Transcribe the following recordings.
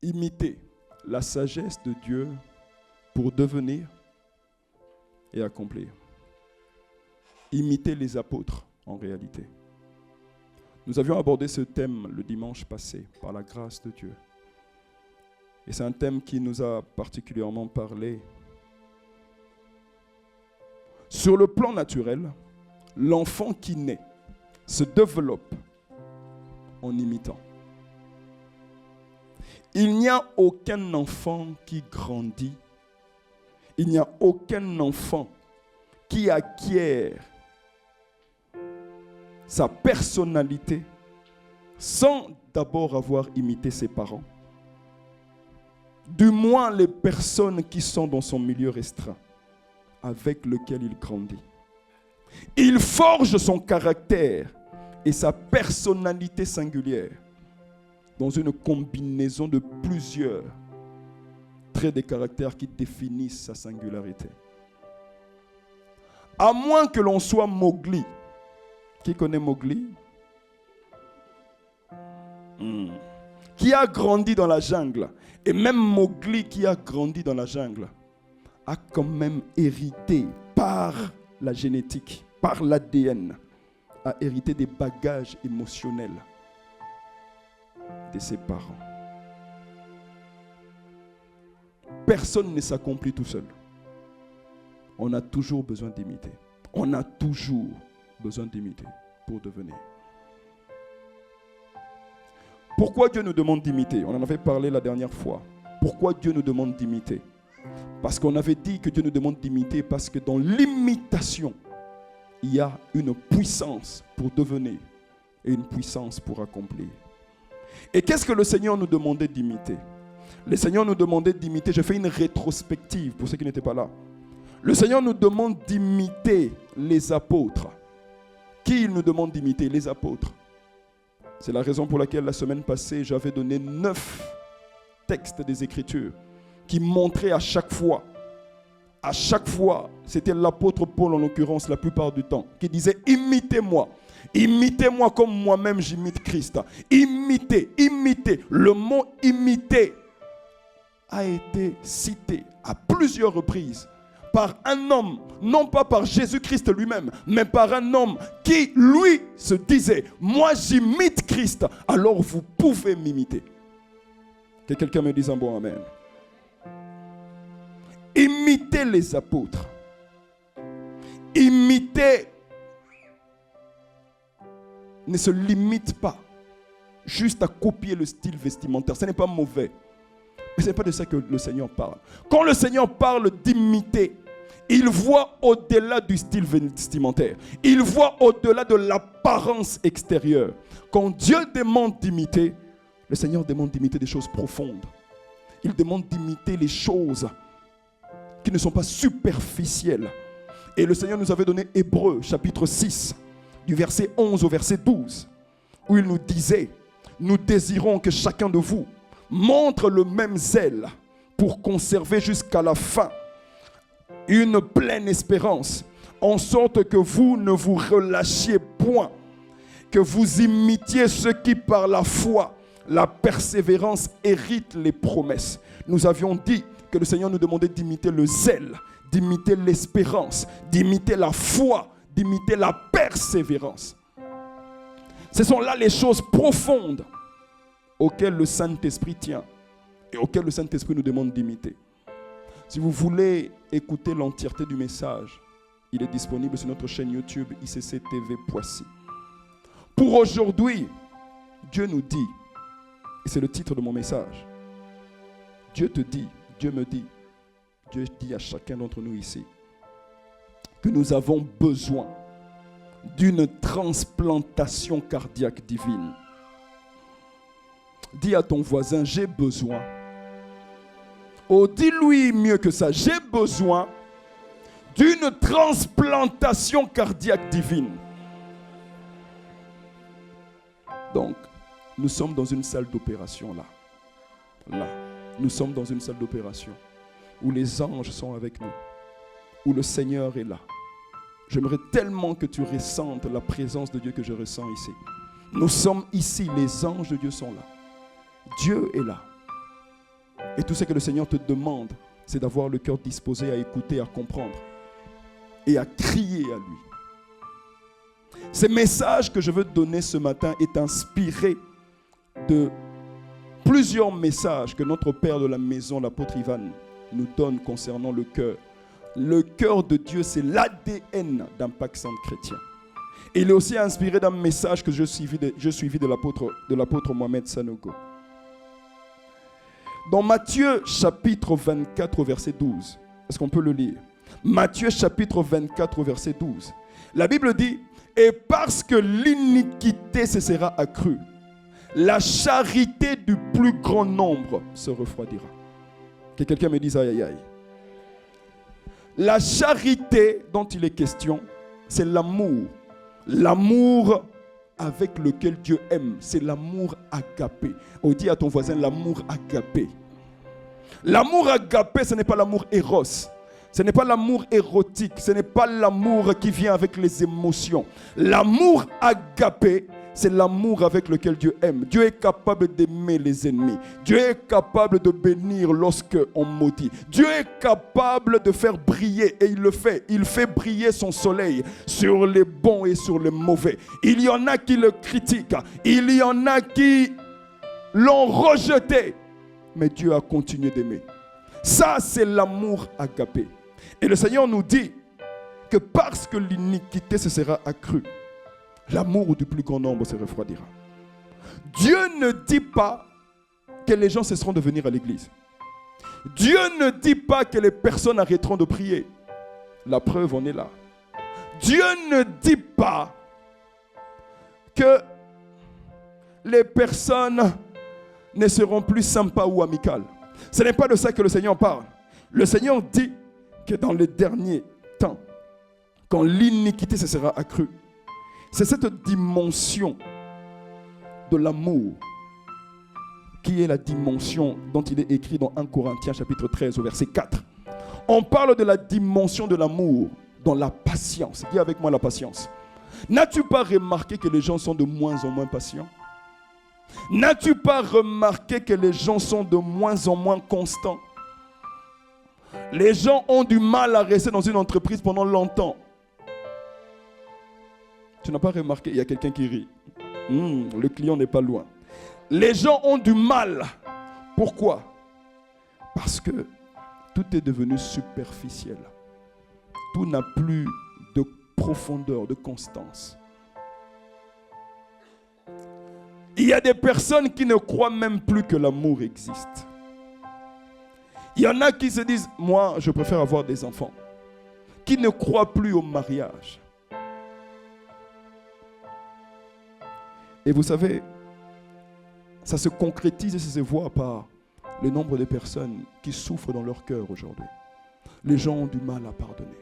Imiter la sagesse de Dieu pour devenir et accomplir. Imiter les apôtres, en réalité. Nous avions abordé ce thème le dimanche passé, par la grâce de Dieu. Et c'est un thème qui nous a particulièrement parlé. Sur le plan naturel, l'enfant qui naît se développe en imitant. Il n'y a aucun enfant qui grandit. Il n'y a aucun enfant qui acquiert sa personnalité sans d'abord avoir imité ses parents. Du moins les personnes qui sont dans son milieu restreint, avec lequel il grandit. Il forge son caractère et sa personnalité singulière dans une combinaison de plusieurs traits de caractère qui définissent sa singularité. À moins que l'on soit Mowgli. Qui connaît Mowgli? Qui a grandi dans la jungle. Et même Mowgli qui a grandi dans la jungle a quand même hérité par la génétique, par l'ADN, a hérité des bagages émotionnels de ses parents. Personne ne s'accomplit tout seul. On a toujours besoin d'imiter. On a toujours besoin d'imiter pour devenir. Pourquoi Dieu nous demande d'imiter? On en avait parlé la dernière fois. Pourquoi Dieu nous demande d'imiter? Parce qu'on avait dit que Dieu nous demande d'imiter parce que dans l'imitation, il y a une puissance pour devenir et une puissance pour accomplir. Et qu'est-ce que le Seigneur nous demandait d'imiter? Le Seigneur nous demandait d'imiter, je fais une rétrospective pour ceux qui n'étaient pas là. Le Seigneur nous demande d'imiter les apôtres. Qui il nous demande d'imiter? Les apôtres. C'est la raison pour laquelle la semaine passée, j'avais donné 9 textes des Écritures qui montraient à chaque fois, c'était l'apôtre Paul en l'occurrence la plupart du temps, qui disait « Imitez-moi, imitez-moi comme moi-même j'imite Christ. » Imitez, imitez. Le mot « imiter » a été cité à plusieurs reprises par un homme, non pas par Jésus-Christ lui-même, mais par un homme qui, lui, se disait « Moi, j'imite Christ, alors vous pouvez m'imiter. » Que quelqu'un me dise un bon amen. Imitez les apôtres. Imiter ne se limite pas juste à copier le style vestimentaire. Ce n'est pas mauvais. Mais ce n'est pas de ça que le Seigneur parle. Quand le Seigneur parle d'imiter, il voit au-delà du style vestimentaire. Il voit au-delà de l'apparence extérieure. Quand Dieu demande d'imiter, le Seigneur demande d'imiter des choses profondes. Il demande d'imiter les choses qui ne sont pas superficielles. Et le Seigneur nous avait donné Hébreux, chapitre 6, du verset 11 au verset 12, où il nous disait, nous désirons que chacun de vous montre le même zèle pour conserver jusqu'à la fin une pleine espérance, en sorte que vous ne vous relâchiez point, que vous imitiez ceux qui par la foi, la persévérance héritent les promesses. Nous avions dit que le Seigneur nous demandait d'imiter le zèle, d'imiter l'espérance, d'imiter la foi, d'imiter la persévérance. Ce sont là les choses profondes auxquelles le Saint-Esprit tient et auxquelles le Saint-Esprit nous demande d'imiter. Si vous voulez écouter l'entièreté du message, il est disponible sur notre chaîne YouTube ICC TV Poissy. Pour aujourd'hui, Dieu nous dit, et c'est le titre de mon message, Dieu te dit, Dieu me dit, Dieu dit à chacun d'entre nous ici, que nous avons besoin d'une transplantation cardiaque divine. Dis à ton voisin, j'ai besoin. Oh, dis-lui mieux que ça, j'ai besoin d'une transplantation cardiaque divine. Donc, nous sommes dans une salle d'opération là. Nous sommes dans une salle d'opération où les anges sont avec nous, où le Seigneur est là. J'aimerais tellement que tu ressentes la présence de Dieu que je ressens ici. Nous sommes ici, les anges de Dieu sont là. Dieu est là. Et tout ce que le Seigneur te demande, c'est d'avoir le cœur disposé à écouter, à comprendre et à crier à lui. Ce message que je veux te donner ce matin est inspiré de plusieurs messages que notre Père de la maison, l'apôtre Ivan, nous donne concernant le cœur. Le cœur de Dieu, c'est l'ADN d'Impact Centre Chrétien. Et il est aussi inspiré d'un message que je suivis de l'apôtre Mohamed Sanogo. Dans Matthieu chapitre 24 au verset 12, est-ce qu'on peut le lire? Matthieu chapitre 24 au verset 12. La Bible dit, et parce que l'iniquité se sera accrue, la charité du plus grand nombre se refroidira. Que quelqu'un me dise aïe aïe aïe. La charité dont il est question, c'est l'amour. L'amour avec lequel Dieu aime, c'est l'amour agapé. On dit à ton voisin l'amour agapé. L'amour agapé, ce n'est pas l'amour éros. Ce n'est pas l'amour érotique. Ce n'est pas l'amour qui vient avec les émotions. L'amour agapé, c'est l'amour avec lequel Dieu aime. Dieu est capable d'aimer les ennemis. Dieu est capable de bénir lorsqu'on maudit. Dieu est capable de faire briller, et il le fait. Il fait briller son soleil sur les bons et sur les mauvais. Il y en a qui le critiquent. Il y en a qui l'ont rejeté. Mais Dieu a continué d'aimer. Ça, c'est l'amour agapé. Et le Seigneur nous dit que parce que l'iniquité se sera accrue, l'amour du plus grand nombre se refroidira. Dieu ne dit pas que les gens cesseront de venir à l'église. Dieu ne dit pas que les personnes arrêteront de prier. La preuve, on est là. Dieu ne dit pas que les personnes ne seront plus sympas ou amicales. Ce n'est pas de ça que le Seigneur parle. Le Seigneur dit que dans les derniers temps, quand l'iniquité se sera accrue, c'est cette dimension de l'amour qui est la dimension dont il est écrit dans 1 Corinthiens chapitre 13 au verset 4. On parle de la dimension de l'amour dans la patience. Dis avec moi la patience. N'as-tu pas remarqué que les gens sont de moins en moins patients? N'as-tu pas remarqué que les gens sont de moins en moins constants? Les gens ont du mal à rester dans une entreprise pendant longtemps. Tu n'as pas remarqué, il y a quelqu'un qui rit. Le client n'est pas loin. Les gens ont du mal. Pourquoi? Parce que tout est devenu superficiel. Tout n'a plus de profondeur, de constance. Il y a des personnes qui ne croient même plus que l'amour existe. Il y en a qui se disent, moi, je préfère avoir des enfants. Qui ne croient plus au mariage. Et vous savez, ça se concrétise et ça se voit par le nombre de personnes qui souffrent dans leur cœur aujourd'hui. Les gens ont du mal à pardonner.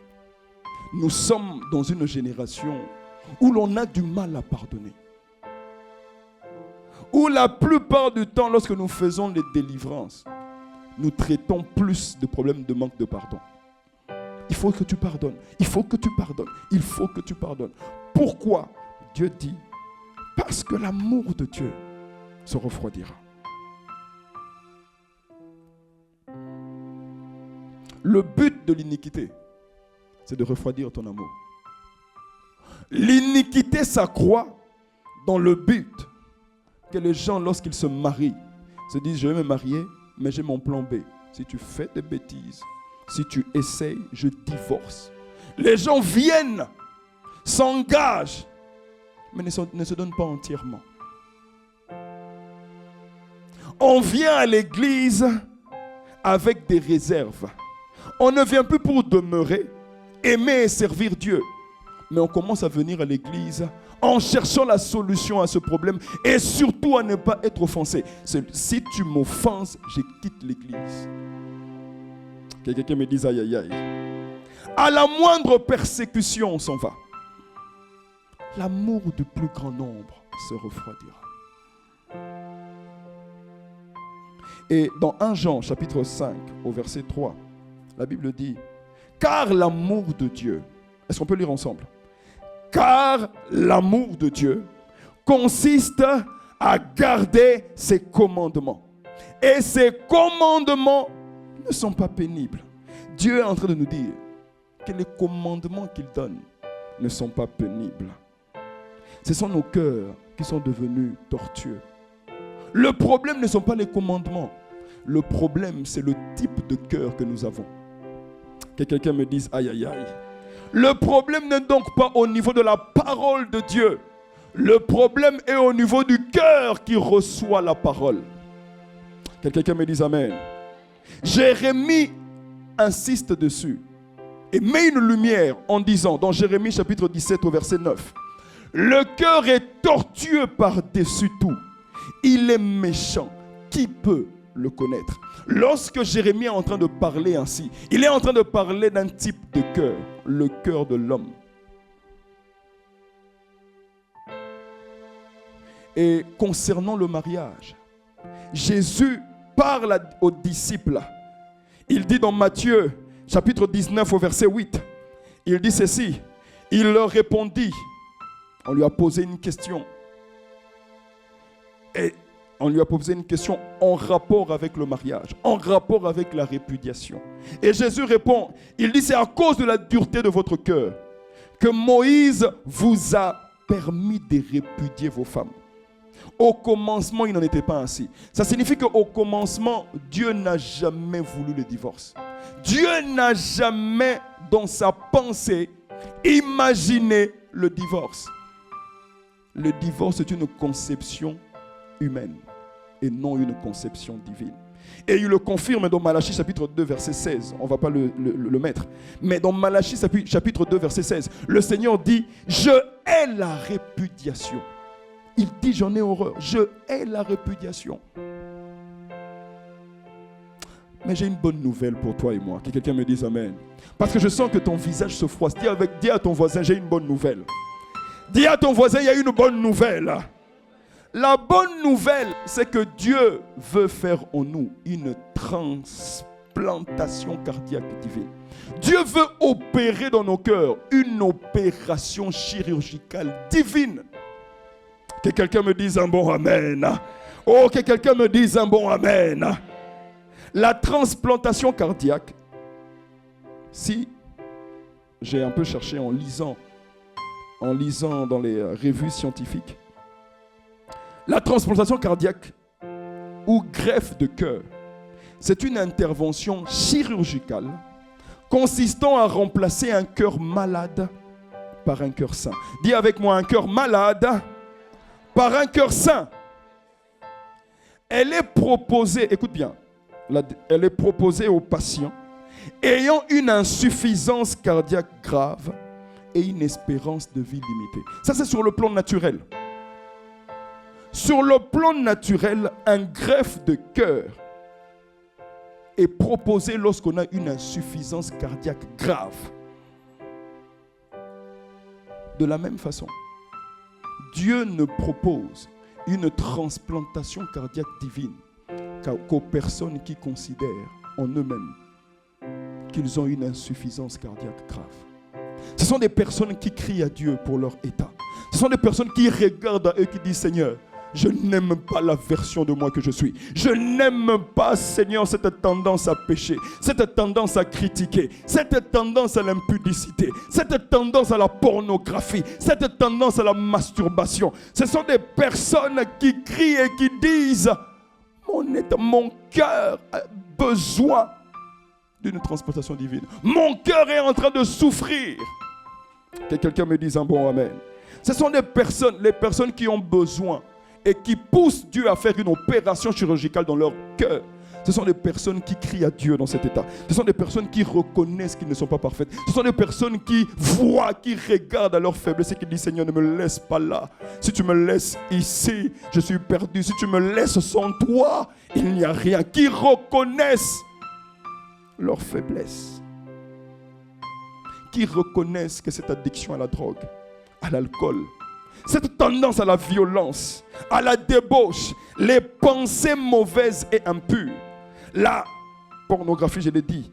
Nous sommes dans une génération où l'on a du mal à pardonner. Où la plupart du temps, lorsque nous faisons les délivrances, nous traitons plus de problèmes de manque de pardon. Il faut que tu pardonnes. Il faut que tu pardonnes. Il faut que tu pardonnes. Pourquoi? Dieu dit, parce que l'amour de Dieu se refroidira. Le but de l'iniquité, c'est de refroidir ton amour. L'iniquité s'accroît dans le but que les gens, lorsqu'ils se marient, se disent, je vais me marier, mais j'ai mon plan B. Si tu fais des bêtises, si tu essayes, je divorce. Les gens viennent, s'engagent, mais ne se donnent pas entièrement. On vient à l'église avec des réserves. On ne vient plus pour demeurer, aimer et servir Dieu. Mais on commence à venir à l'église en cherchant la solution à ce problème et surtout à ne pas être offensé. Si tu m'offenses, je quitte l'église. Que quelqu'un me dise aïe aïe aïe. À la moindre persécution, on s'en va. L'amour du plus grand nombre se refroidira. Et dans 1 Jean chapitre 5 au verset 3, la Bible dit, car l'amour de Dieu, est-ce qu'on peut lire ensemble? Car l'amour de Dieu consiste à garder ses commandements. Et ses commandements ne sont pas pénibles. Dieu est en train de nous dire que les commandements qu'il donne ne sont pas pénibles. Ce sont nos cœurs qui sont devenus tortueux. Le problème ne sont pas les commandements. Le problème, c'est le type de cœur que nous avons. Que quelqu'un me dise, aïe, aïe, aïe. Le problème n'est donc pas au niveau de la parole de Dieu. Le problème est au niveau du cœur qui reçoit la parole. Que quelqu'un me dise amen. Jérémie insiste dessus et met une lumière en disant, dans Jérémie chapitre 17 au verset 9, le cœur est tortueux par-dessus tout. Il est méchant. Qui peut le connaître? Lorsque Jérémie est en train de parler ainsi, il est en train de parler d'un type de cœur, le cœur de l'homme. Et concernant le mariage, Jésus parle aux disciples. Il dit dans Matthieu chapitre 19 au verset 8, il dit ceci, il leur répondit, on lui a posé une question. Et on lui a posé une question en rapport avec le mariage, en rapport avec la répudiation. Et Jésus répond, il dit, c'est à cause de la dureté de votre cœur que Moïse vous a permis de répudier vos femmes. Au commencement, il n'en était pas ainsi. Ça signifie qu'au commencement, Dieu n'a jamais voulu le divorce. Dieu n'a jamais, dans sa pensée, imaginé le divorce. Le divorce est une conception humaine et non une conception divine. Et il le confirme dans Malachie chapitre 2 verset 16. On ne va pas le mettre. Mais dans Malachie chapitre 2 verset 16, le Seigneur dit, je hais la répudiation. Il dit, j'en ai horreur. Je hais la répudiation. Mais j'ai une bonne nouvelle pour toi et moi. Que quelqu'un me dise amen. Parce que je sens que ton visage se froisse. Dis à ton voisin, j'ai une bonne nouvelle. Dis à ton voisin, il y a une bonne nouvelle. La bonne nouvelle, c'est que Dieu veut faire en nous une transplantation cardiaque divine. Dieu veut opérer dans nos cœurs une opération chirurgicale divine. Que quelqu'un me dise un bon amen. Oh, que quelqu'un me dise un bon amen. La transplantation cardiaque, si j'ai un peu cherché en lisant dans les revues scientifiques, la transplantation cardiaque ou greffe de cœur, c'est une intervention chirurgicale consistant à remplacer un cœur malade par un cœur sain. Dis avec moi, un cœur malade par un cœur sain. Elle est proposée, écoute bien, elle est proposée aux patients ayant une insuffisance cardiaque grave et une espérance de vie limitée. Ça, c'est sur le plan naturel. Sur le plan naturel, un greffe de cœur est proposé lorsqu'on a une insuffisance cardiaque grave. De la même façon, Dieu ne propose une transplantation cardiaque divine qu'aux personnes qui considèrent en eux-mêmes qu'ils ont une insuffisance cardiaque grave. Ce sont des personnes qui crient à Dieu pour leur état. Ce sont des personnes qui regardent à eux et qui disent, Seigneur, je n'aime pas la version de moi que je suis. Je n'aime pas, Seigneur, cette tendance à pécher, cette tendance à critiquer, cette tendance à l'impudicité, cette tendance à la pornographie, cette tendance à la masturbation. Ce sont des personnes qui crient et qui disent, mon cœur a besoin d'une transplantation divine. Mon cœur est en train de souffrir. Que quelqu'un me dise un bon amen. Ce sont des personnes, les personnes qui ont besoin et qui poussent Dieu à faire une opération chirurgicale dans leur cœur. Ce sont des personnes qui crient à Dieu dans cet état. Ce sont des personnes qui reconnaissent qu'ils ne sont pas parfaites. Ce sont des personnes qui voient, qui regardent à leur faiblesse et qui disent, Seigneur, ne me laisse pas là. Si tu me laisses ici, je suis perdu. Si tu me laisses sans toi, il n'y a rien. Qui reconnaissent leur faiblesse. Qui reconnaissent que cette addiction à la drogue, à l'alcool, cette tendance à la violence, à la débauche, les pensées mauvaises et impures, la pornographie, je l'ai dit,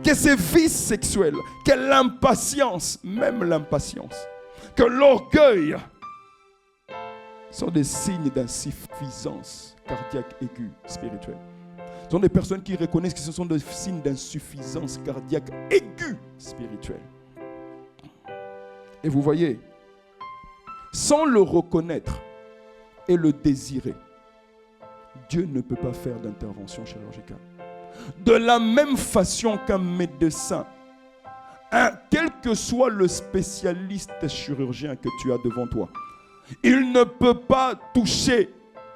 que ces vices sexuels, que l'impatience, même l'impatience, que l'orgueil sont des signes d'insuffisance cardiaque aiguë spirituelle. Ce sont des personnes qui reconnaissent que ce sont des signes d'insuffisance cardiaque aiguë spirituelle. Et vous voyez, sans le reconnaître et le désirer, Dieu ne peut pas faire d'intervention chirurgicale. De la même façon qu'un médecin, quel que soit le spécialiste chirurgien que tu as devant toi, il ne peut pas toucher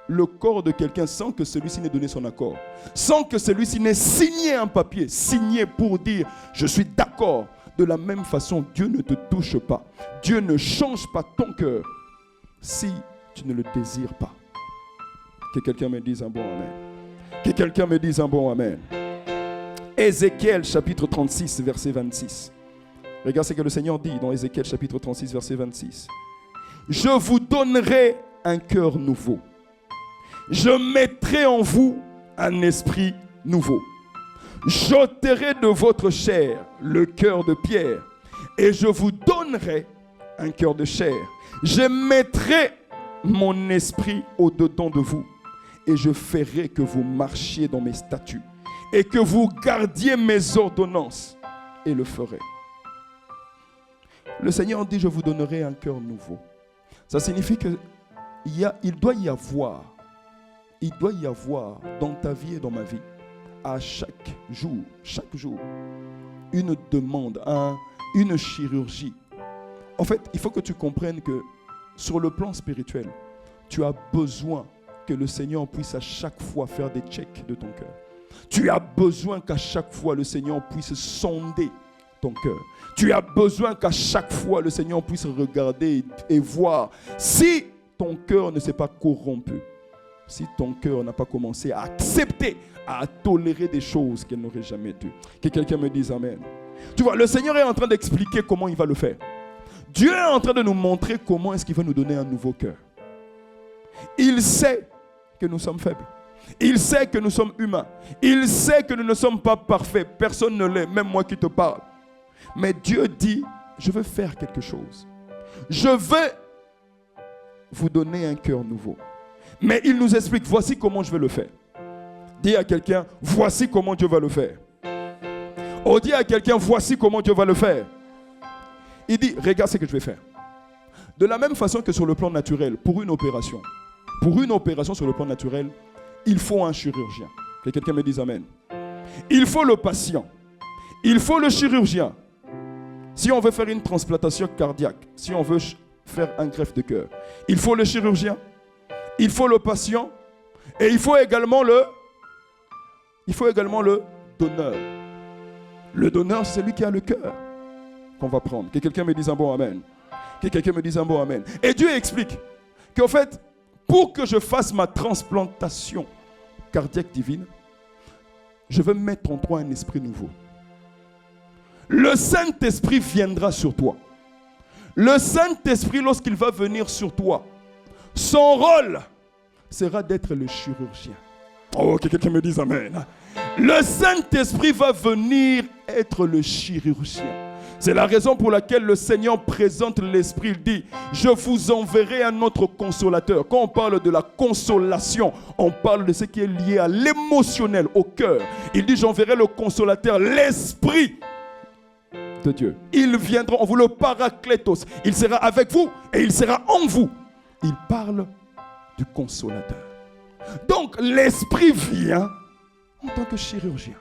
le corps de quelqu'un sans que celui-ci n'ait donné son accord, sans que celui-ci n'ait signé un papier, signé pour dire « je suis d'accord ». De la même façon, Dieu ne te touche pas. Dieu ne change pas ton cœur si tu ne le désires pas. Que quelqu'un me dise un bon amen. Que quelqu'un me dise un bon amen. Ézéchiel chapitre 36, verset 26. Regarde ce que le Seigneur dit dans Ézéchiel chapitre 36, verset 26. Je vous donnerai un cœur nouveau. Je mettrai en vous un esprit nouveau. J'ôterai de votre chair le cœur de pierre et je vous donnerai un cœur de chair. Je mettrai mon esprit au-dedans de vous et je ferai que vous marchiez dans mes statuts et que vous gardiez mes ordonnances et le ferai. Le Seigneur dit, je vous donnerai un cœur nouveau. Ça signifie que il doit y avoir dans ta vie et dans ma vie, à chaque jour, une demande, une chirurgie. En fait, il faut que tu comprennes que sur le plan spirituel, tu as besoin que le Seigneur puisse à chaque fois faire des checks de ton cœur. Tu as besoin qu'à chaque fois le Seigneur puisse sonder ton cœur. Tu as besoin qu'à chaque fois le Seigneur puisse regarder et voir si ton cœur ne s'est pas corrompu. Si ton cœur n'a pas commencé à accepter, à tolérer des choses qu'elle n'aurait jamais dû. Que quelqu'un me dise amen. Tu vois, le Seigneur est en train d'expliquer comment il va le faire. Dieu est en train de nous montrer comment est-ce qu'il va nous donner un nouveau cœur. Il sait que nous sommes faibles. Il sait que nous sommes humains. Il sait que nous ne sommes pas parfaits. Personne ne l'est, même moi qui te parle. Mais Dieu dit, je veux faire quelque chose. Je veux vous donner un cœur nouveau. Mais il nous explique, voici comment je vais le faire. Dis à quelqu'un, voici comment Dieu va le faire. Oh, dis à quelqu'un, voici comment Dieu va le faire. Il dit, regarde ce que je vais faire. De la même façon que sur le plan naturel, pour une opération sur le plan naturel, il faut un chirurgien. Que quelqu'un me dise amen. Il faut le patient. Il faut le chirurgien. Si on veut faire une transplantation cardiaque, si on veut faire un greffe de cœur, il faut le chirurgien. Il faut le patient et il faut également le donneur. Le donneur, c'est celui qui a le cœur qu'on va prendre. Que quelqu'un me dise un bon amen. Que quelqu'un me dise un bon amen. Et Dieu explique qu'en fait, pour que je fasse ma transplantation cardiaque divine, je veux mettre en toi un esprit nouveau. Le Saint-Esprit viendra sur toi. Le Saint-Esprit, lorsqu'il va venir sur toi, son rôle sera d'être le chirurgien. Oh, que quelqu'un me dise amen. Le Saint-Esprit va venir être le chirurgien. C'est la raison pour laquelle le Seigneur présente l'Esprit. Il dit, je vous enverrai un autre consolateur. Quand on parle de la consolation, on parle de ce qui est lié à l'émotionnel, au cœur. Il dit, j'enverrai le consolateur, l'Esprit de Dieu. Il viendra, on vous le paraclétos. Il sera avec vous et il sera en vous. Il parle du consolateur. Donc l'Esprit vient en tant que chirurgien.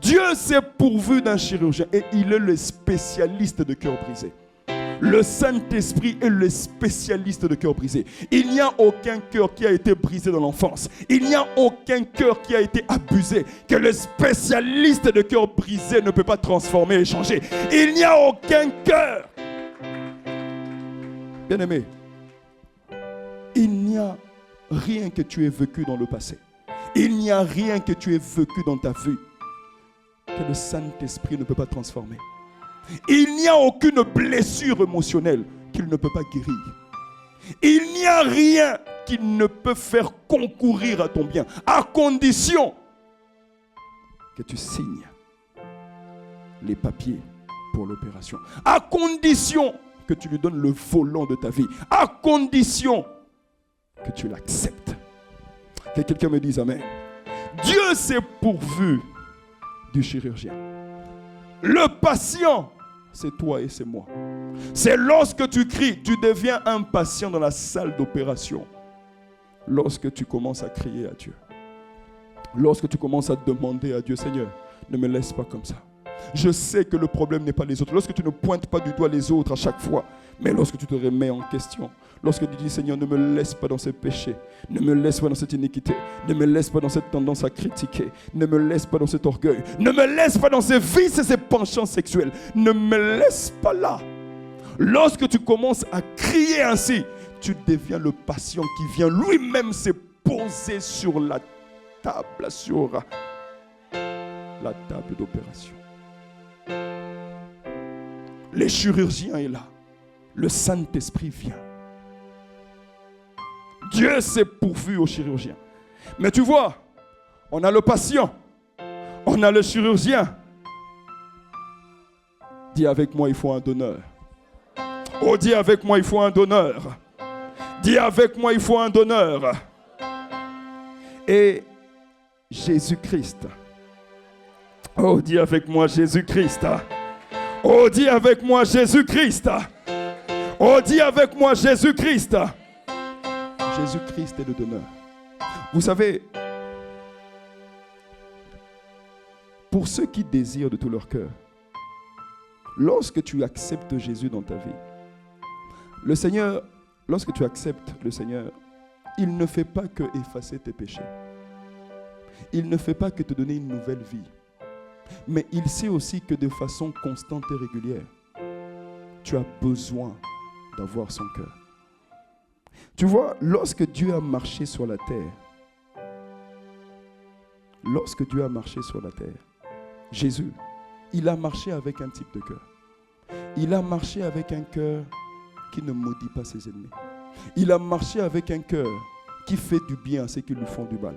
Dieu s'est pourvu d'un chirurgien et il est le spécialiste de cœur brisé. Le Saint-Esprit est le spécialiste de cœur brisé. Il n'y a aucun cœur qui a été brisé dans l'enfance. Il n'y a aucun cœur qui a été abusé que le spécialiste de cœur brisé ne peut pas transformer et changer. Il n'y a aucun cœur. Bien-aimé, il n'y a rien que tu aies vécu dans le passé. Il n'y a rien que tu aies vécu dans ta vie que le Saint-Esprit ne peut pas transformer. Il n'y a aucune blessure émotionnelle qu'il ne peut pas guérir. Il n'y a rien qui ne peut faire concourir à ton bien, à condition que tu signes les papiers pour l'opération, à condition que tu lui donnes le volant de ta vie, à condition que tu l'acceptes. Que quelqu'un me dise amen. Dieu s'est pourvu du chirurgien. Le patient, c'est toi et c'est moi. C'est lorsque tu cries, tu deviens un patient dans la salle d'opération. Lorsque tu commences à crier à Dieu. Lorsque tu commences à demander à Dieu, Seigneur, ne me laisse pas comme ça. Je sais que le problème n'est pas les autres. Lorsque tu ne pointes pas du doigt les autres à chaque fois, mais lorsque tu te remets en question, lorsque tu dis, Seigneur, ne me laisse pas dans ces péchés, ne me laisse pas dans cette iniquité, ne me laisse pas dans cette tendance à critiquer, ne me laisse pas dans cet orgueil, ne me laisse pas dans ces vices et ces penchants sexuels, ne me laisse pas là. Lorsque tu commences à crier ainsi, tu deviens le patient qui vient lui-même se poser sur la table, sur la table d'opération. Le chirurgien est là. Le Saint-Esprit vient. Dieu s'est pourvu au chirurgien. Mais tu vois, on a le patient, on a le chirurgien. Dis avec moi, il faut un donneur. Oh, dis avec moi, il faut un donneur. Dis avec moi, il faut un donneur. Et Jésus-Christ. Oh, dis avec moi, Jésus-Christ. Oh, dis avec moi, Jésus-Christ. Oh, dis avec moi, Jésus-Christ. Jésus-Christ est le donneur. Vous savez, pour ceux qui désirent de tout leur cœur, lorsque tu acceptes Jésus dans ta vie, le Seigneur, lorsque tu acceptes le Seigneur, il ne fait pas que effacer tes péchés. Il ne fait pas que te donner une nouvelle vie. Mais il sait aussi que de façon constante et régulière, tu as besoin d'avoir son cœur. Tu vois, lorsque Dieu a marché sur la terre, Jésus, il a marché avec un type de cœur. Il a marché avec un cœur qui ne maudit pas ses ennemis. Il a marché avec un cœur qui fait du bien à ceux qui lui font du mal.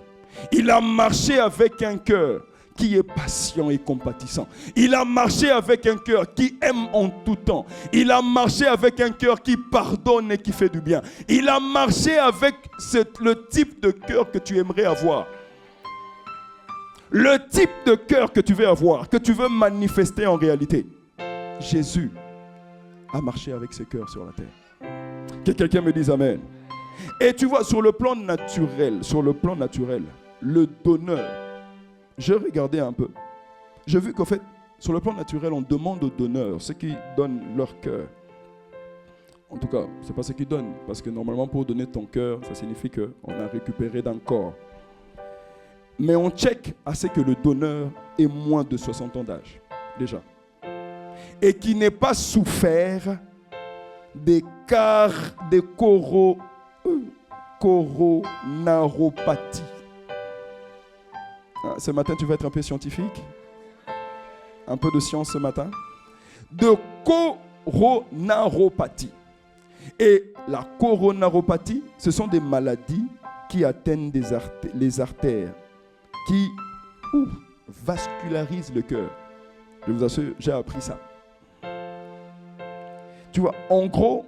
Il a marché avec un cœur qui est patient et compatissant. Il a marché avec un cœur qui aime en tout temps. Il a marché avec un cœur qui pardonne et qui fait du bien. Il a marché avec le type de cœur que tu aimerais avoir. Le type de cœur que tu veux avoir, que tu veux manifester en réalité. Jésus a marché avec ce cœur sur la terre. Que quelqu'un me dise amen. Et tu vois, sur le plan naturel, le donneur, j'ai regardé un peu. J'ai vu qu'en fait, sur le plan naturel, on demande aux donneurs, ceux qui donnent leur cœur. En tout cas, ce n'est pas ceux qui donnent, parce que normalement, pour donner ton cœur, ça signifie qu'on a récupéré d'un corps. Mais on check à ce que le donneur ait moins de 60 ans d'âge, déjà. Et qui n'ait pas souffert des coronaropathie. Ce matin, tu vas être un peu scientifique. Un peu de science ce matin. De coronaropathie. Et la coronaropathie, ce sont des maladies qui atteignent les artères, qui vascularisent le cœur. Je vous assure, j'ai appris ça. Tu vois, en gros,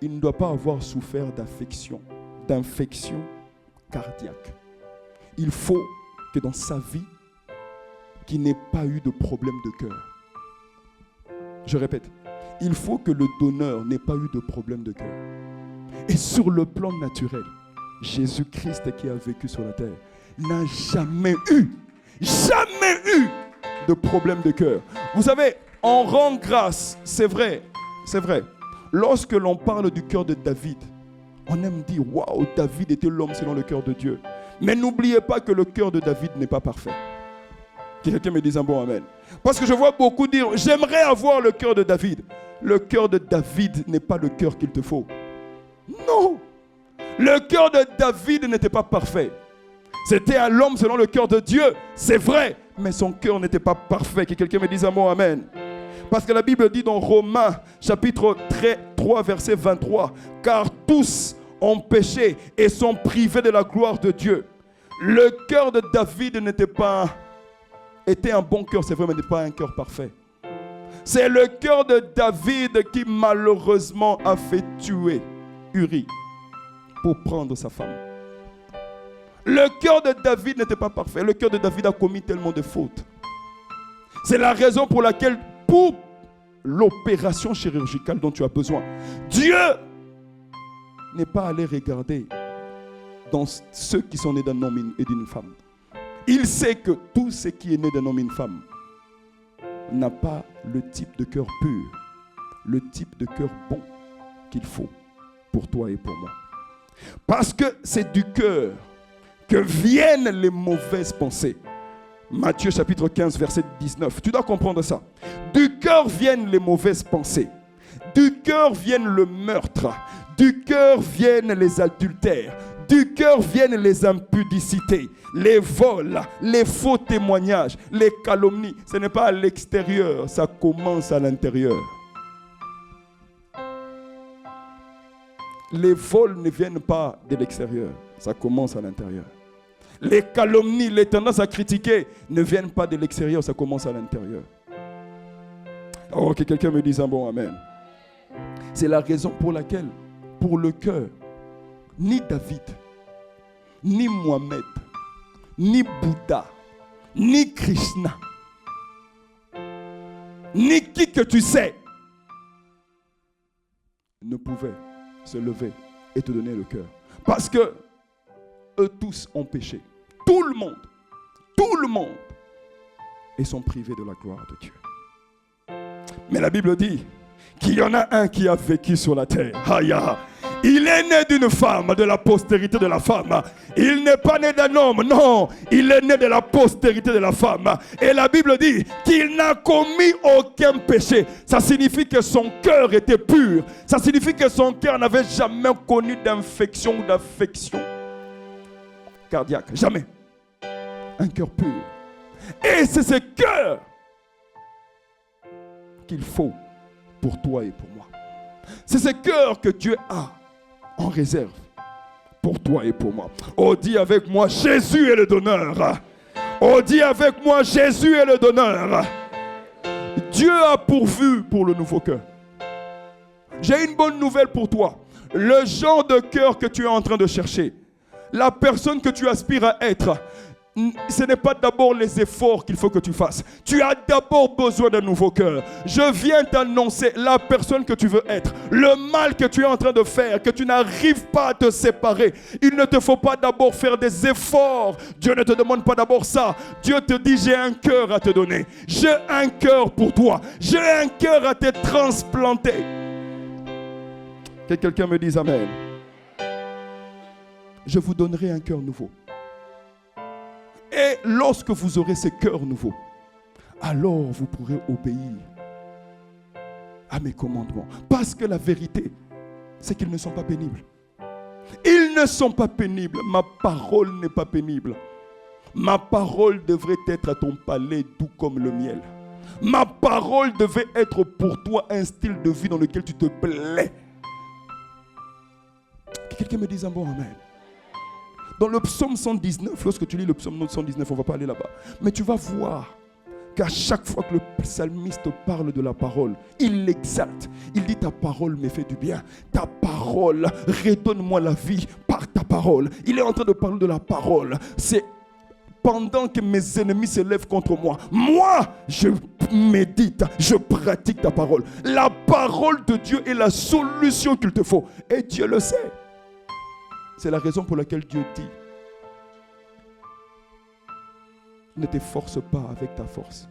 il ne doit pas avoir souffert d'infection cardiaque. Il faut que dans sa vie, qu'il n'ait pas eu de problème de cœur. Je répète, il faut que le donneur n'ait pas eu de problème de cœur. Et sur le plan naturel, Jésus-Christ qui a vécu sur la terre n'a jamais eu de problème de cœur. Vous savez, on rend grâce, c'est vrai. Lorsque l'on parle du cœur de David, on aime dire, waouh, David était l'homme selon le cœur de Dieu. Mais n'oubliez pas que le cœur de David n'est pas parfait. Quelqu'un me dise un bon amen. Parce que je vois beaucoup dire, j'aimerais avoir le cœur de David. Le cœur de David n'est pas le cœur qu'il te faut. Non. Le cœur de David n'était pas parfait. C'était un homme selon le cœur de Dieu, c'est vrai. Mais son cœur n'était pas parfait. Que quelqu'un me dise un bon amen. Parce que la Bible dit dans Romains, chapitre 3, verset 23, « Car tous ont péché et sont privés de la gloire de Dieu. » Le cœur de David était un bon cœur, c'est vrai, mais n'est pas un cœur parfait. C'est le cœur de David qui malheureusement a fait tuer Uri pour prendre sa femme. Le cœur de David n'était pas parfait. Le cœur de David a commis tellement de fautes. C'est la raison pour laquelle, pour l'opération chirurgicale dont tu as besoin, Dieu n'est pas allé regarder dans ceux qui sont nés d'un homme et d'une femme. Il sait que tout ce qui est né d'un homme et d'une femme n'a pas le type de cœur pur, le type de cœur bon qu'il faut pour toi et pour moi. Parce que c'est du cœur que viennent les mauvaises pensées. Matthieu chapitre 15 verset 19. Tu dois comprendre ça. Du cœur viennent les mauvaises pensées. Du cœur viennent le meurtre. Du cœur viennent les adultères. Du cœur viennent les impudicités, les vols, les faux témoignages, les calomnies. Ce n'est pas à l'extérieur, ça commence à l'intérieur. Les vols ne viennent pas de l'extérieur, ça commence à l'intérieur. Les calomnies, les tendances à critiquer ne viennent pas de l'extérieur, ça commence à l'intérieur. Oh, que quelqu'un me dise un bon amen. C'est la raison pour laquelle, pour le cœur, ni David, ni Mohamed, ni Bouddha, ni Krishna, ni qui que tu sais, ne pouvaient se lever et te donner le cœur. Parce que eux tous ont péché. Tout le monde, et sont privés de la gloire de Dieu. Mais la Bible dit qu'il y en a un qui a vécu sur la terre. Aïe. Il est né d'une femme, de la postérité de la femme. Il n'est pas né d'un homme, non. Il est né de la postérité de la femme. Et la Bible dit qu'il n'a commis aucun péché. Ça signifie que son cœur était pur. Ça signifie que son cœur n'avait jamais connu d'infection ou d'affection cardiaque. Jamais. Un cœur pur. Et c'est ce cœur qu'il faut pour toi et pour moi. C'est ce cœur que Dieu a en réserve pour toi et pour moi. Oh, dis avec moi, Jésus est le donneur. Oh, dis avec moi, Jésus est le donneur. Dieu a pourvu pour le nouveau cœur. J'ai une bonne nouvelle pour toi. Le genre de cœur que tu es en train de chercher, la personne que tu aspires à être, ce n'est pas d'abord les efforts qu'il faut que tu fasses. Tu as d'abord besoin d'un nouveau cœur. Je viens t'annoncer la personne que tu veux être. Le mal que tu es en train de faire, que tu n'arrives pas à te séparer. Il ne te faut pas d'abord faire des efforts. Dieu ne te demande pas d'abord ça. Dieu te dit, j'ai un cœur à te donner. J'ai un cœur pour toi. J'ai un cœur à te transplanter. Que quelqu'un me dise amen. Je vous donnerai un cœur nouveau. Et lorsque vous aurez ce cœur nouveau, alors vous pourrez obéir à mes commandements. Parce que la vérité, c'est qu'ils ne sont pas pénibles. Ils ne sont pas pénibles. Ma parole n'est pas pénible. Ma parole devrait être à ton palais doux comme le miel. Ma parole devait être pour toi un style de vie dans lequel tu te plais. Que quelqu'un me dise un bon amen. Dans le psaume 119, lorsque tu lis le psaume 119, on ne va pas aller là-bas, mais tu vas voir qu'à chaque fois que le psalmiste parle de la parole, il l'exalte. Il dit ta parole me fait du bien. Ta parole, redonne-moi la vie par ta parole. Il est en train de parler de la parole. C'est pendant que mes ennemis se lèvent contre moi, moi, je médite, je pratique ta parole. La parole de Dieu est la solution qu'il te faut. Et Dieu le sait. C'est la raison pour laquelle Dieu dit, ne t'efforce pas avec ta force.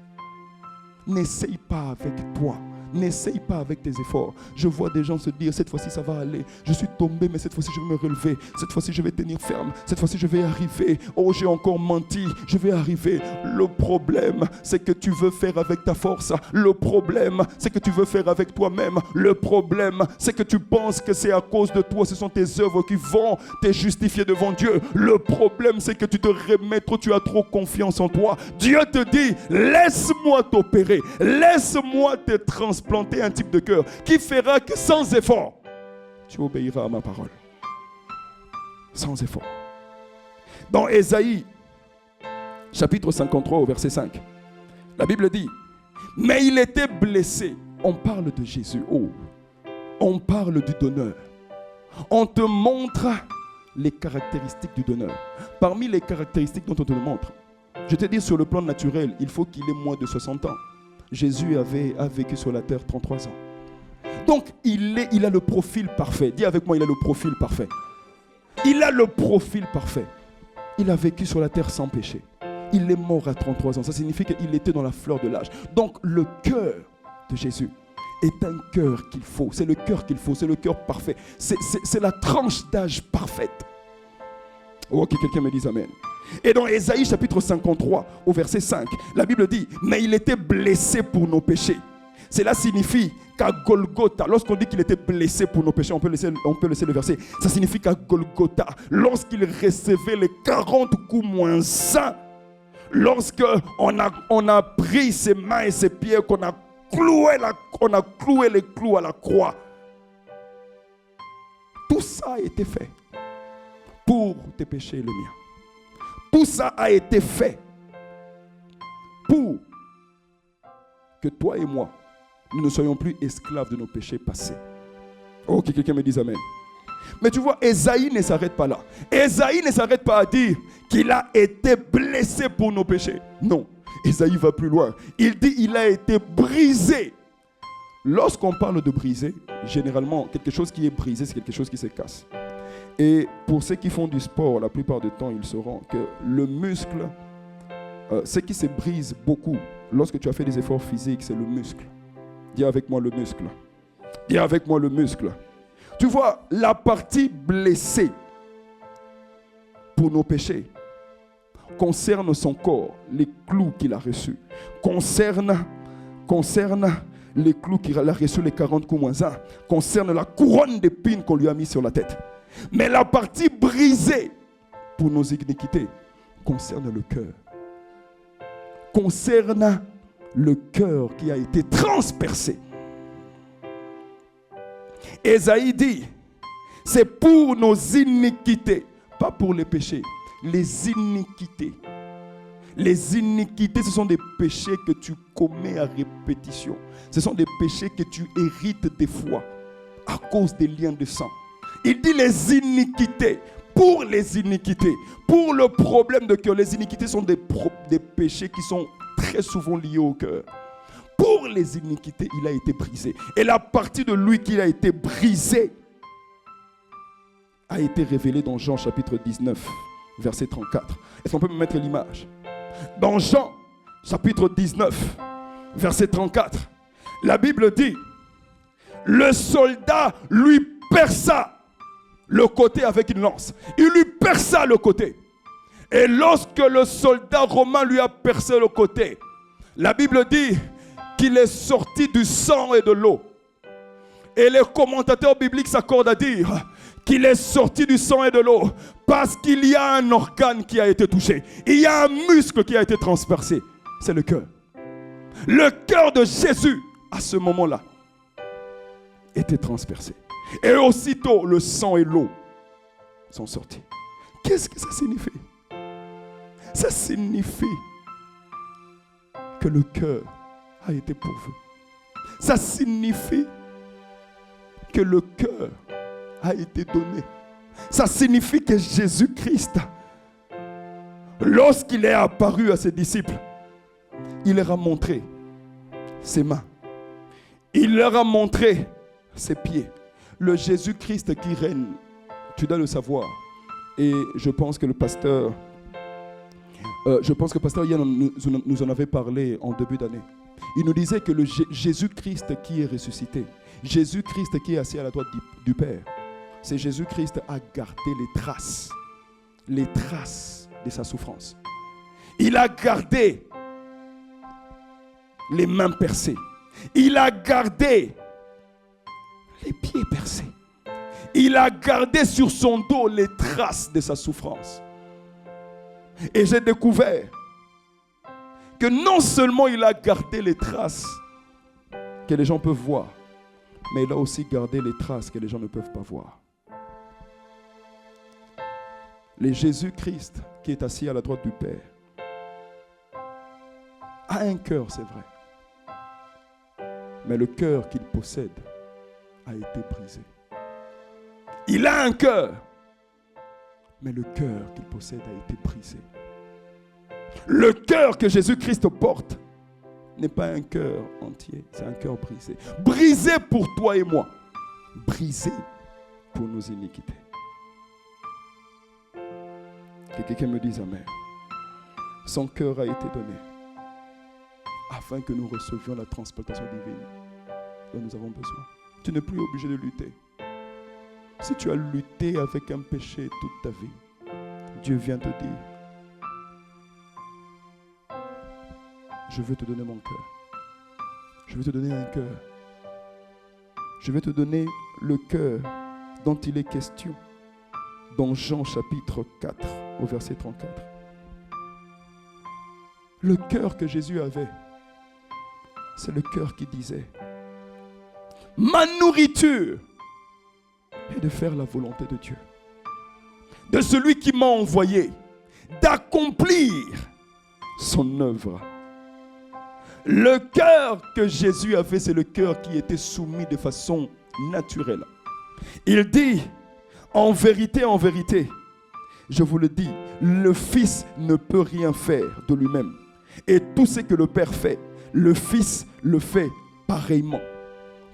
N'essaye pas avec toi. N'essaye pas avec tes efforts. Je vois des gens se dire, cette fois-ci ça va aller. Je suis tombé, mais cette fois-ci je vais me relever. Cette fois-ci je vais tenir ferme. Cette fois-ci je vais arriver. Oh, j'ai encore menti. Je vais arriver. Le problème, c'est que tu veux faire avec ta force. Le problème, c'est que tu veux faire avec toi-même. Le problème, c'est que tu penses que c'est à cause de toi. Ce sont tes œuvres qui vont te justifier devant Dieu. Le problème, c'est que tu te remets trop. Tu as trop confiance en toi. Dieu te dit, laisse-moi t'opérer. Laisse-moi te transplanter un type de cœur qui fera que sans effort, tu obéiras à ma parole. Sans effort. Dans Ésaïe, chapitre 53, au verset 5, la Bible dit, mais il était blessé. On parle de Jésus. Oh, on parle du donneur. On te montre les caractéristiques du donneur. Parmi les caractéristiques dont on te le montre, je te dis sur le plan naturel, il faut qu'il ait moins de 60 ans. Jésus a vécu sur la terre 33 ans. Donc, il a le profil parfait. Dis avec moi, il a le profil parfait. Il a le profil parfait. Il a vécu sur la terre sans péché. Il est mort à 33 ans. Ça signifie qu'il était dans la fleur de l'âge. Donc, le cœur de Jésus est un cœur qu'il faut. C'est le cœur qu'il faut. C'est le cœur parfait. C'est la tranche d'âge parfaite. Oh, que quelqu'un me dise amen. Et dans Ésaïe chapitre 53, au verset 5, la Bible dit, mais il était blessé pour nos péchés. Cela signifie qu'à Golgotha, lorsqu'on dit qu'il était blessé pour nos péchés, on peut laisser le verset, ça signifie qu'à Golgotha, lorsqu'il recevait les 40 coups moins 1, lorsqu'on a pris ses mains et ses pieds, qu'on a cloué les clous à la croix, tout ça a été fait pour tes péchés et le mien. Tout ça a été fait pour que toi et moi, nous ne soyons plus esclaves de nos péchés passés. Oh, que quelqu'un me dise amen. Mais tu vois, Ésaïe ne s'arrête pas là. Ésaïe ne s'arrête pas à dire qu'il a été blessé pour nos péchés. Non, Ésaïe va plus loin. Il dit qu'il a été brisé. Lorsqu'on parle de briser, généralement, quelque chose qui est brisé, c'est quelque chose qui se casse. Et pour ceux qui font du sport, la plupart du temps, ils sauront que le muscle, ce qui se brise beaucoup lorsque tu as fait des efforts physiques, c'est le muscle. Dis avec moi le muscle. Dis avec moi le muscle. Tu vois, la partie blessée pour nos péchés concerne son corps, les clous qu'il a reçus. Concerne les clous qu'il a reçus, les 40 coups moins 1. Concerne la couronne d'épines qu'on lui a mis sur la tête. Mais la partie brisée pour nos iniquités concerne le cœur. Concerne le cœur qui a été transpercé. Ésaïe dit, c'est pour nos iniquités, pas pour les péchés, les iniquités. Les iniquités, ce sont des péchés que tu commets à répétition. Ce sont des péchés que tu hérites des fois à cause des liens de sang. Il dit les iniquités, pour les iniquités, pour le problème de cœur. Les iniquités sont des péchés qui sont très souvent liés au cœur. Pour les iniquités, il a été brisé. Et la partie de lui qui a été brisée a été révélée dans Jean chapitre 19, verset 34. Est-ce qu'on peut me mettre l'image? Dans Jean chapitre 19, verset 34, la Bible dit, le soldat lui perça le côté avec une lance. Il lui perça le côté. Et lorsque le soldat romain lui a percé le côté, la Bible dit qu'il est sorti du sang et de l'eau. Et les commentateurs bibliques s'accordent à dire qu'il est sorti du sang et de l'eau parce qu'il y a un organe qui a été touché. Il y a un muscle qui a été transpercé. C'est le cœur. Le cœur de Jésus, à ce moment-là, était transpercé. Et aussitôt, le sang et l'eau sont sortis. Qu'est-ce que ça signifie? Ça signifie que le cœur a été pourvu. Ça signifie que le cœur a été donné. Ça signifie que Jésus-Christ, lorsqu'il est apparu à ses disciples, il leur a montré ses mains. Il leur a montré ses pieds. Le Jésus-Christ qui règne, tu dois le savoir. Et je pense que le pasteur Yann nous en avait parlé en début d'année. Il nous disait que le Jésus-Christ qui est ressuscité, Jésus-Christ qui est assis à la droite du Père, c'est Jésus-Christ a gardé les traces de sa souffrance. Il a gardé les mains percées. Il a gardé les pieds percés. Il a gardé sur son dos les traces de sa souffrance. Et j'ai découvert que non seulement il a gardé les traces que les gens peuvent voir, mais il a aussi gardé les traces que les gens ne peuvent pas voir. Le Jésus-Christ qui est assis à la droite du Père a un cœur, c'est vrai. Mais le cœur qu'il possède a été brisé. Il a un cœur, Mais le cœur qu'il possède a été brisé. Le cœur que Jésus-Christ porte n'est pas un cœur entier, c'est un cœur brisé. Brisé pour toi et moi. Brisé pour nos iniquités. Que quelqu'un me dise amen. Son cœur a été donné afin que nous recevions la transplantation divine dont nous avons besoin. Tu n'es plus obligé de lutter. Si tu as lutté avec un péché toute ta vie, Dieu vient te dire, je veux te donner mon cœur. Je veux te donner un cœur. Je vais te donner le cœur dont il est question dans Jean chapitre 4 au verset 34. Le cœur que Jésus avait, c'est le cœur qui disait, ma nourriture est de faire la volonté de Dieu, de celui qui m'a envoyé, d'accomplir son œuvre. Le cœur que Jésus avait, c'est le cœur qui était soumis de façon naturelle. Il dit, en vérité, je vous le dis, le Fils ne peut rien faire de lui-même. Et tout ce que le Père fait, le Fils le fait pareillement.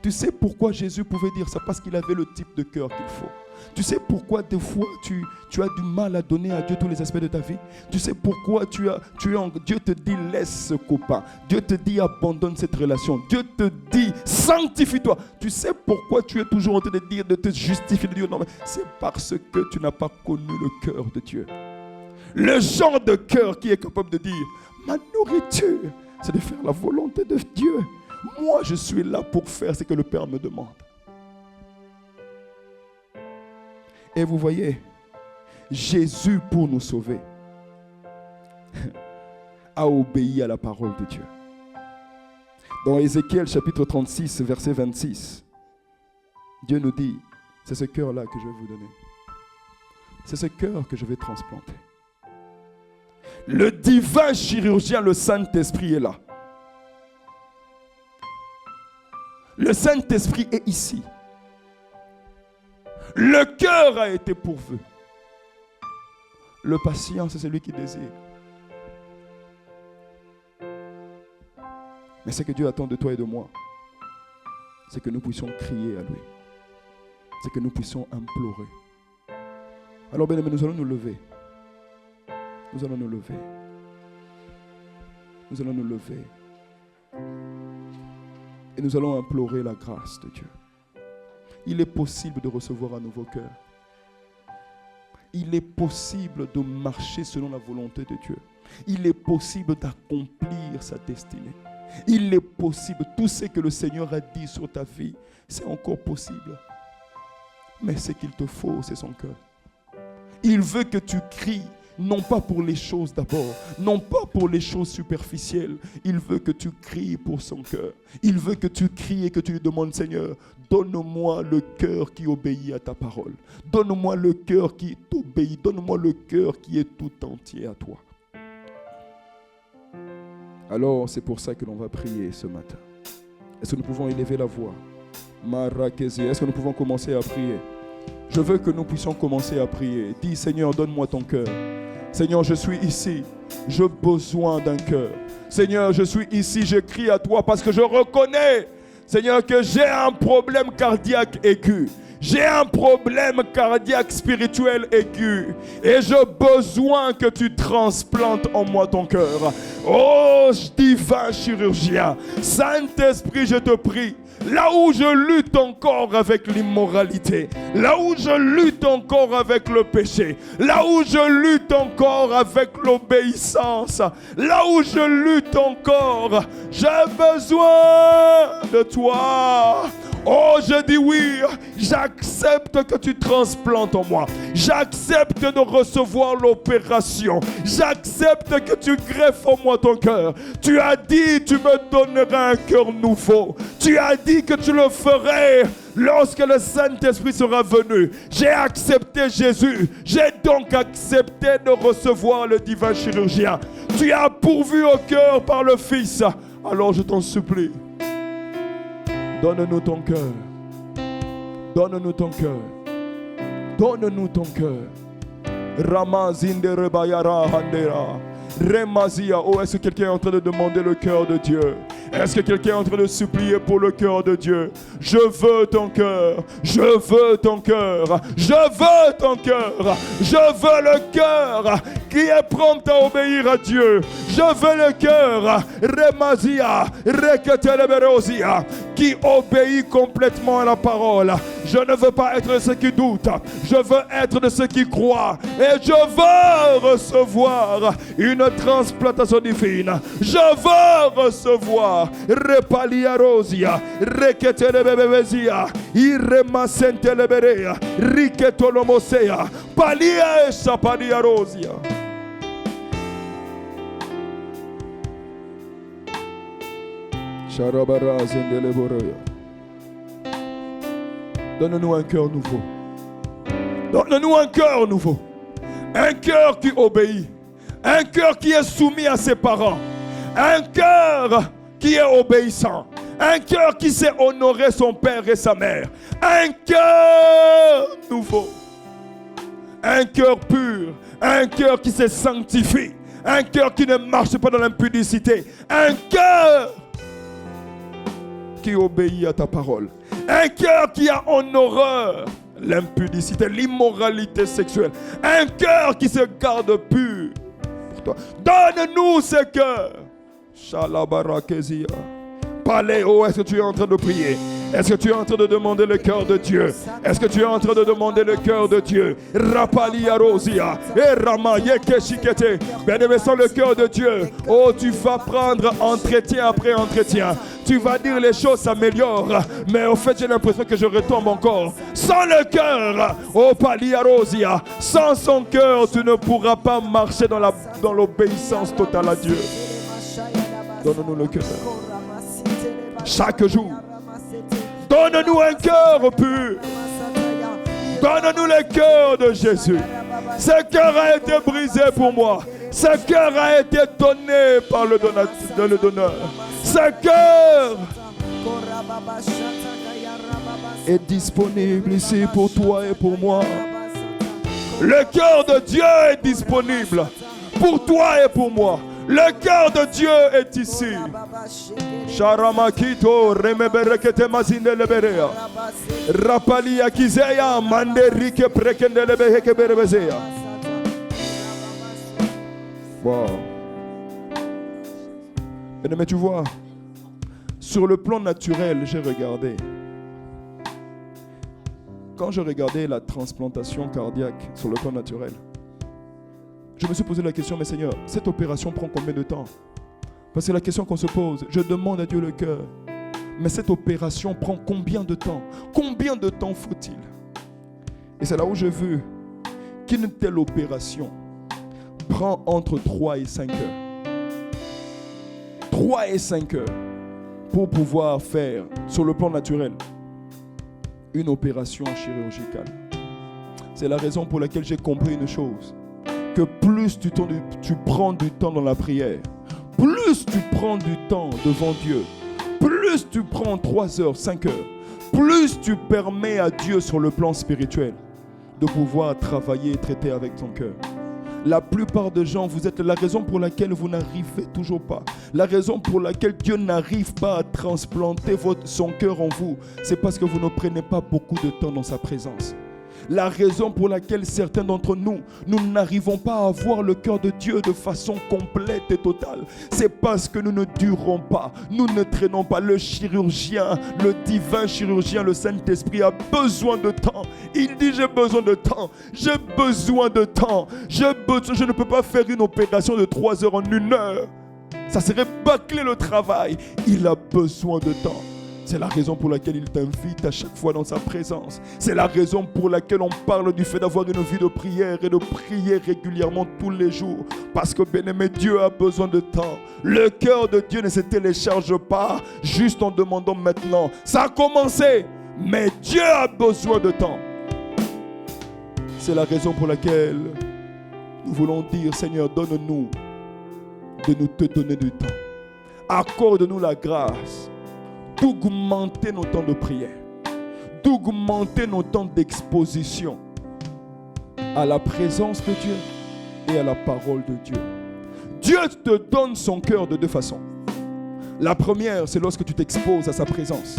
Tu sais pourquoi Jésus pouvait dire ça? Parce qu'il avait le type de cœur qu'il faut. Tu sais pourquoi des fois tu as du mal à donner à Dieu tous les aspects de ta vie? Tu sais pourquoi Dieu te dit laisse ce copain. Dieu te dit abandonne cette relation. Dieu te dit sanctifie-toi. Tu sais pourquoi tu es toujours en train de dire, de te justifier, de dire non, mais c'est parce que tu n'as pas connu le cœur de Dieu. Le genre de cœur qui est capable de dire ma nourriture, c'est de faire la volonté de Dieu. Moi, je suis là pour faire ce que le Père me demande. Et vous voyez, Jésus, pour nous sauver, a obéi à la parole de Dieu. Dans Ézéchiel chapitre 36, verset 26, Dieu nous dit, c'est ce cœur-là que je vais vous donner. C'est ce cœur que je vais transplanter. Le divin chirurgien, le Saint-Esprit est là. Le Saint-Esprit est ici. Le cœur a été pourvu. Le patient, c'est celui qui désire. Mais ce que Dieu attend de toi et de moi, c'est que nous puissions crier à lui. C'est que nous puissions implorer. Alors, bien aimés, nous allons nous lever. Nous allons nous lever. Nous allons nous lever. Et nous allons implorer la grâce de Dieu. Il est possible de recevoir un nouveau cœur. Il est possible de marcher selon la volonté de Dieu. Il est possible d'accomplir sa destinée. Il est possible. Tout ce que le Seigneur a dit sur ta vie, c'est encore possible. Mais ce qu'il te faut, c'est son cœur. Il veut que tu cries. Non pas pour les choses d'abord, non pas pour les choses superficielles. Il veut que tu cries pour son cœur. Il veut que tu cries et que tu lui demandes, Seigneur, donne-moi le cœur qui obéit à ta parole. Donne-moi le cœur qui t'obéit. Donne-moi le cœur qui est tout entier à toi. Alors, c'est pour ça que l'on va prier ce matin. Est-ce que nous pouvons élever la voix? Marakezi, est-ce que nous pouvons commencer à prier? Je veux que nous puissions commencer à prier. Dis, Seigneur, donne-moi ton cœur. Seigneur, je suis ici. J'ai besoin d'un cœur. Seigneur, je suis ici. Je crie à toi parce que je reconnais, Seigneur, que j'ai un problème cardiaque aigu. J'ai un problème cardiaque spirituel aigu. Et j'ai besoin que tu transplantes en moi ton cœur. Oh, divin chirurgien, Saint-Esprit, je te prie. Là où je lutte encore avec l'immoralité, là où je lutte encore avec le péché, là où je lutte encore avec l'obéissance, là où je lutte encore, j'ai besoin de toi. Oh, je dis oui, j'accepte que tu transplantes en moi. J'accepte de recevoir l'opération. J'accepte que tu greffes en moi ton cœur. Tu as dit, tu me donneras un cœur nouveau. Tu as dit que tu le ferais lorsque le Saint-Esprit sera venu. J'ai accepté Jésus. J'ai donc accepté de recevoir le divin chirurgien. Tu as pourvu au cœur par le Fils. Alors je t'en supplie. Donne-nous ton cœur. Donne-nous ton cœur. Donne-nous ton cœur. Ramazinde rebayara handera. Remazia. Oh, est-ce que quelqu'un est en train de demander le cœur de Dieu? Est-ce que quelqu'un est en train de supplier pour le cœur de Dieu? Je veux ton cœur. Je veux ton cœur. Je veux ton cœur. Je veux le cœur qui est prompt à obéir à Dieu. Je veux le cœur. Remazia. Reketeleberosia. Qui obéit complètement à la parole. Je ne veux pas être de ceux qui doutent. Je veux être de ceux qui croient. Et je veux recevoir une transplantation divine. Je veux recevoir Repalia Rosia, Reketelebebesia, Irremasenteleberea, Riketolomosea, Palia Sapalia Rosia. Sharabara Zendeleborea. Donne-nous un cœur nouveau. Donne-nous un cœur nouveau. Un cœur qui obéit. Un cœur qui est soumis à ses parents. Un cœur qui est obéissant. Un cœur qui sait honorer son père et sa mère. Un cœur nouveau. Un cœur pur. Un cœur qui se sanctifie. Un cœur qui ne marche pas dans l'impudicité. Un cœur qui obéit à ta parole. Un cœur qui a en horreur l'impudicité, l'immoralité sexuelle. Un cœur qui se garde pur pour toi. Donne-nous ce cœur. Shalabarakezia. Paléo, est-ce que tu es en train de prier? Est-ce que tu es en train de demander le cœur de Dieu? Est-ce que tu es en train de demander le cœur de Dieu? Rapalia Rosia. Et Ramaye Keshikete. Bien-aimé, sans le cœur de Dieu, oh, tu vas prendre entretien après entretien. Tu vas dire les choses s'améliorent, mais au fait, j'ai l'impression que je retombe encore. Sans le cœur, oh, Palia Rosia. Sans son cœur, tu ne pourras pas marcher dans l'obéissance totale à Dieu. Donne-nous le cœur. Chaque jour. Donne-nous un cœur pur. Donne-nous le cœur de Jésus. Ce cœur a été brisé pour moi. Ce cœur a été donné par le donneur. Ce cœur est disponible ici pour toi et pour moi. Le cœur de Dieu est disponible pour toi et pour moi. Le cœur de Dieu est ici. Sharamakito remeberekete mazindeleberea. Rapali akizeya manderike prekendelebeheke berebezea. Wow. Mais tu vois, sur le plan naturel, j'ai regardé. Quand je regardais la transplantation cardiaque sur le plan naturel, je me suis posé la question, mais Seigneur, cette opération prend combien de temps? Parce que la question qu'on se pose, je demande à Dieu le cœur, mais cette opération prend combien de temps? Combien de temps faut-il? Et c'est là où j'ai vu qu'une telle opération prend entre 3 et 5 heures. 3 et 5 heures pour pouvoir faire, sur le plan naturel, une opération chirurgicale. C'est la raison pour laquelle j'ai compris une chose. Que plus tu prends du temps dans la prière, plus tu prends du temps devant Dieu, plus tu prends 3 heures, 5 heures, plus tu permets à Dieu sur le plan spirituel de pouvoir travailler et traiter avec ton cœur. La plupart des gens, vous êtes la raison pour laquelle vous n'arrivez toujours pas. La raison pour laquelle Dieu n'arrive pas à transplanter son cœur en vous, c'est parce que vous ne prenez pas beaucoup de temps dans sa présence. La raison pour laquelle certains d'entre nous n'arrivons pas à voir le cœur de Dieu de façon complète et totale, c'est parce que nous ne durons pas, nous ne traînons pas. Le chirurgien, le divin chirurgien, le Saint-Esprit a besoin de temps. Il dit j'ai besoin de temps, j'ai besoin de temps, je ne peux pas faire une opération de 3 heures en 1 heure. Ça serait bâcler le travail. Il a besoin de temps. C'est la raison pour laquelle il t'invite à chaque fois dans sa présence. C'est la raison pour laquelle on parle du fait d'avoir une vie de prière et de prier régulièrement tous les jours. Parce que bien-aimé, Dieu a besoin de temps. Le cœur de Dieu ne se télécharge pas juste en demandant maintenant. Ça a commencé, mais Dieu a besoin de temps. C'est la raison pour laquelle nous voulons dire, Seigneur, donne-nous de nous te donner du temps. Accorde-nous la grâce d'augmenter nos temps de prière, d'augmenter nos temps d'exposition, à la présence de Dieu et à la parole de Dieu. Dieu te donne son cœur de deux façons. La première, c'est lorsque tu t'exposes à sa présence.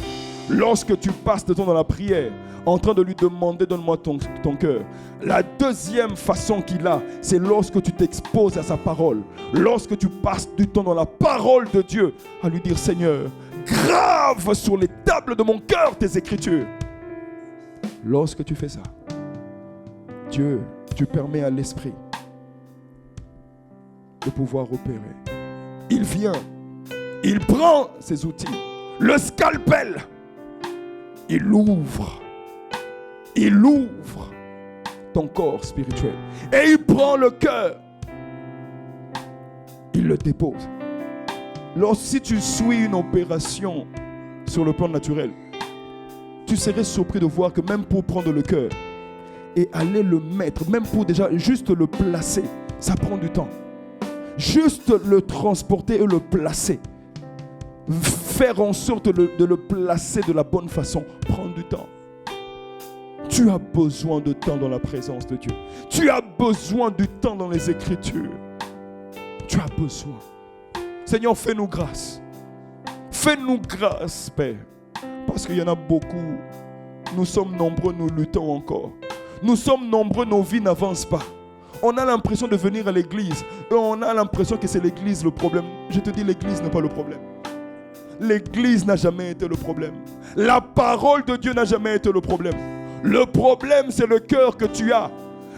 Lorsque tu passes de temps dans la prière, en train de lui demander, donne-moi ton cœur. La deuxième façon qu'il a, c'est lorsque tu t'exposes à sa parole. Lorsque tu passes du temps dans la parole de Dieu, à lui dire, Seigneur, grave sur les tables de mon cœur tes écritures. Lorsque tu fais ça, Dieu, tu permets à l'Esprit de pouvoir opérer. Il vient, il prend ses outils, le scalpel, il ouvre ton corps spirituel et il prend le cœur, il le dépose. Si tu suis une opération sur le plan naturel, tu serais surpris de voir que même pour prendre le cœur et aller le mettre, même pour déjà juste le placer, ça prend du temps. Juste le transporter et le placer, faire en sorte de le placer de la bonne façon, prend du temps. Tu as besoin de temps dans la présence de Dieu. Tu as besoin du temps dans les Écritures. Tu as besoin. Seigneur, fais-nous grâce. Fais-nous grâce, Père. Parce qu'il y en a beaucoup. Nous sommes nombreux, nous luttons encore. Nous sommes nombreux, nos vies n'avancent pas. On a l'impression de venir à l'église. Et on a l'impression que c'est l'église le problème. Je te dis, l'église n'est pas le problème. L'église n'a jamais été le problème. La parole de Dieu n'a jamais été le problème. Le problème, c'est le cœur que tu as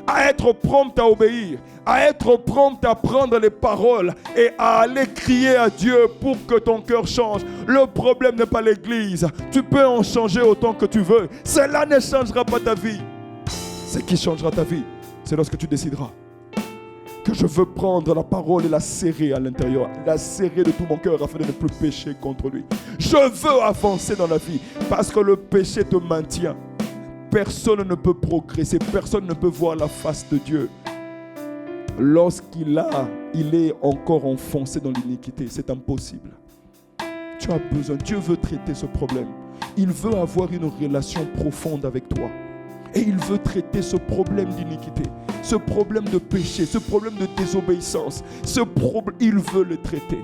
à être prompt à obéir, à être prompt à prendre les paroles et à aller crier à Dieu pour que ton cœur change. Le problème n'est pas l'église. Tu peux en changer autant que tu veux. Cela ne changera pas ta vie. Ce qui changera ta vie, c'est lorsque tu décideras que je veux prendre la parole et la serrer à l'intérieur, la serrer de tout mon cœur afin de ne plus pécher contre lui. Je veux avancer dans la vie parce que le péché te maintient. Personne ne peut progresser, personne ne peut voir la face de Dieu lorsqu'il est encore enfoncé dans l'iniquité. C'est impossible. Tu as besoin, Dieu veut traiter ce problème. Il veut avoir une relation profonde avec toi. Et il veut traiter ce problème d'iniquité, ce problème de péché, ce problème de désobéissance. Il veut le traiter.